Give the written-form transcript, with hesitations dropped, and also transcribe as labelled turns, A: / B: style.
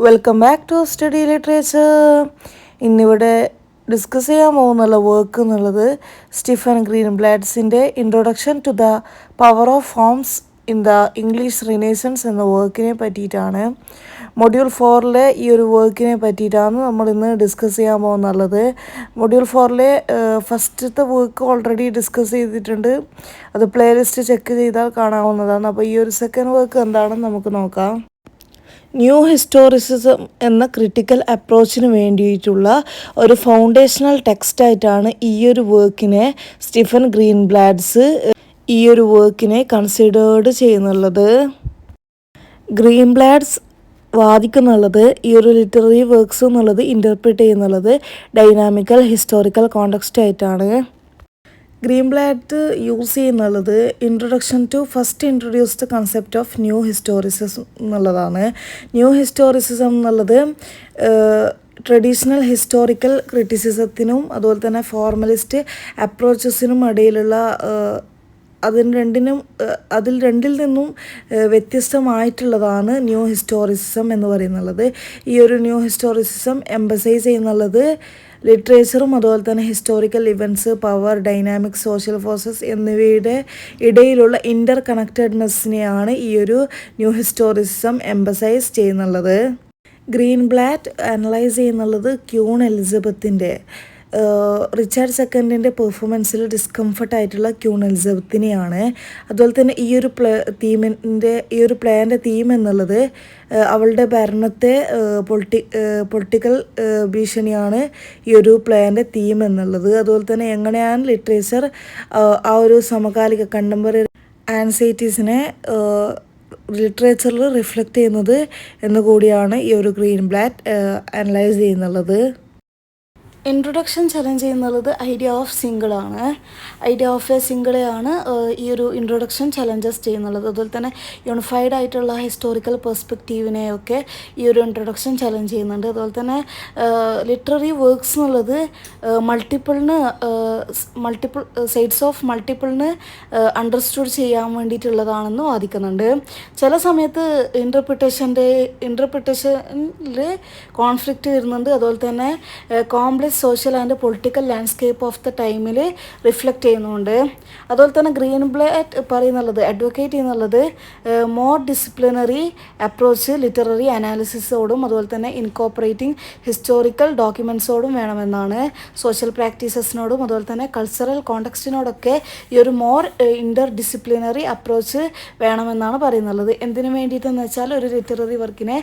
A: Welcome back to study literature. ഇന്നിവിടെ discuss ചെയ്യാൻ പോകുന്നുള്ള വർക്ക് എന്നുള്ളത് സ്റ്റീഫൻ ഗ്രീൻബ്ലാഡ്സിൻ്റെ introduction to the power of forms in the English renaissance എന്ന വർക്കിനെ പറ്റിയിട്ടാണ്. മൊഡ്യൂൾ 4 ഈ ഒരു വർക്കിനെ പറ്റിയിട്ടാണ് നമ്മൾ ഇന്ന് ഡിസ്കസ് ചെയ്യാൻ പോകുന്നുള്ളത്. മൊഡ്യൂൾ 4 ഫസ്റ്റത്തെ വർക്ക് ഓൾറെഡി ഡിസ്കസ് ചെയ്തിട്ടുണ്ട്. അത് പ്ലേലിസ്റ്റ് ചെക്ക് ചെയ്താൽ കാണാവുന്നതാണ്. അപ്പോൾ ഈ ഒരു സെക്കൻഡ് വർക്ക് എന്താണെന്ന് നമുക്ക് നോക്കാം. ന്യൂ ഹിസ്റ്റോറിസിസം എന്ന ക്രിട്ടിക്കൽ അപ്രോച്ചിന് വേണ്ടിയിട്ടുള്ള ഒരു ഫൗണ്ടേഷണൽ ടെക്സ്റ്റായിട്ടാണ് ഈ ഒരു വർക്കിനെ സ്റ്റീഫൻ ഗ്രീൻബ്ലാഡ്സ് ഈ ഒരു വർക്കിനെ കൺസിഡേർഡ് ചെയ്യുന്നുള്ളത്. ഗ്രീൻബ്ലാഡ്സ് വാദിക്കുന്നുള്ളത് ഈ ഒരു ലിറ്റററി വർക്ക്സ് എന്നുള്ളത് ഇൻ്റർപ്രിറ്റ് ചെയ്യുന്നുള്ളത് ഡൈനാമിക്കൽ ഹിസ്റ്റോറിക്കൽ കോണ്ടെക്സ്റ്റ് ആയിട്ടാണ്. ഗ്രീൻബ്ലാഡ് യൂസ് ചെയ്യുന്നുള്ളത് introduction to first introduce the concept of new historicism എന്നുള്ളതാണ്. ന്യൂ ഹിസ്റ്റോറിസിസം എന്നുള്ളത് ട്രഡീഷണൽ ഹിസ്റ്റോറിക്കൽ ക്രിറ്റിസിസത്തിനും അതുപോലെ തന്നെ ഫോർമലിസ്റ്റ് അപ്രോച്ചസിനും ഇടയിലുള്ള അതിൽ രണ്ടിൽ നിന്നും വ്യത്യസ്തമായിട്ടുള്ളതാണ് ന്യൂ ഹിസ്റ്റോറിസിസം എന്ന് പറയുന്നുള്ളത്. ഈ ഒരു ന്യൂ ഹിസ്റ്റോറിസിസം എംബസൈസ് ചെയ്യുന്നുള്ളത് ലിറ്ററേച്ചറും അതുപോലെ തന്നെ historical events, power, dynamics, social forces എന്നിവയുടെ ഇടയിലുള്ള ഇൻ്റർ കണക്റ്റഡ്നെസ്സിനെയാണ് ഈ ഒരു ന്യൂ ഹിസ്റ്റോറിസിസം എംബസൈസ് ചെയ്യുന്നുള്ളത്. ഗ്രീൻബ്ലാഡ് അനലൈസ് ചെയ്യുന്നുള്ളത് ക്യൂൺ എലിസബത്തിൻ്റെ റിച്ചാർഡ് സെക്കൻഡിൻ്റെ പെർഫോമൻസിൽ ഡിസ്കംഫർട്ടായിട്ടുള്ള ക്യൂൺ എലിസബത്തിനെയാണ്. അതുപോലെ തന്നെ ഈ ഒരു പ്ലേൻ്റെ തീം എന്നുള്ളത് അവളുടെ ഭരണത്തെ പൊളിറ്റിക്കൽ ഭീഷണിയാണ് ഈ ഒരു പ്ലേൻ്റെ തീം എന്നുള്ളത്. അതുപോലെ തന്നെ എങ്ങനെയാണ് ലിറ്ററേച്ചർ ആ ഒരു സമകാലിക കണ്ടംപററി ആൻസൈറ്റീസിനെ ലിറ്ററേച്ചറിൽ റിഫ്ലക്റ്റ് ചെയ്യുന്നത് എന്നുകൂടിയാണ് ഈ ഒരു ഗ്രീൻബ്ലാഡ് അനലൈസ് ചെയ്യുന്നുള്ളത്. ഇൻട്രൊഡക്ഷൻ ചലഞ്ച് ചെയ്യുന്നുള്ളത് ഐഡിയ ഓഫ് സിംഗിളാണ്. ഐഡിയ ഓഫ് എ സിംഗിളെയാണ് ഈ ഒരു ഇൻട്രൊഡക്ഷൻ ചലഞ്ചസ് ചെയ്യുന്നുള്ളത്. അതുപോലെ തന്നെ യൂണിഫൈഡ് ആയിട്ടുള്ള ഹിസ്റ്റോറിക്കൽ പെർസ്പെക്റ്റീവിനെയൊക്കെ ഈ ഒരു ഇൻട്രൊഡക്ഷൻ ചലഞ്ച് ചെയ്യുന്നുണ്ട്. അതുപോലെ തന്നെ ലിറ്റററി വർക്ക്സ് എന്നുള്ളത് മൾട്ടിപ്പിൾ സൈഡ്സ് ഓഫ് മൾട്ടിപ്പിളിന് അണ്ടർസ്റ്റുഡ് ചെയ്യാൻ വേണ്ടിയിട്ടുള്ളതാണെന്ന് വാദിക്കുന്നുണ്ട്. ചില സമയത്ത് ഇൻ്റർപ്രിട്ടേഷനിൽ കോൺഫ്ലിക്റ്റ് വരുന്നുണ്ട്. അതുപോലെ തന്നെ complex social and political landscape of the ടൈമിൽ റിഫ്ലക്റ്റ് ചെയ്യുന്നുണ്ട്. അതുപോലെ തന്നെ ഗ്രീൻബ്ലാഡ് അഡ്വക്കേറ്റ് ചെയ്യുന്നുള്ളത് മോർ ഡിസിപ്ലിനറി അപ്രോച്ച് ലിറ്റററി അനാലിസിസോടും അതുപോലെ തന്നെ ഇൻകോപ്പറേറ്റിംഗ് ഹിസ്റ്റോറിക്കൽ ഡോക്യുമെൻറ്റ്സോടും വേണമെന്നാണ്. സോഷ്യൽ പ്രാക്ടീസസിനോടും അതുപോലെ തന്നെ കൾച്ചറൽ കോണ്ടെക്സ്റ്റിനോടൊക്കെ ഈ ഒരു മോർ ഇൻ്റർ ഡിസിപ്ലിനറി അപ്രോച്ച് വേണമെന്നാണ് പറയുന്നുള്ളത്. എന്തിനു വേണ്ടിയിട്ടെന്ന് വെച്ചാൽ ഒരു ലിറ്റററി വർക്കിനെ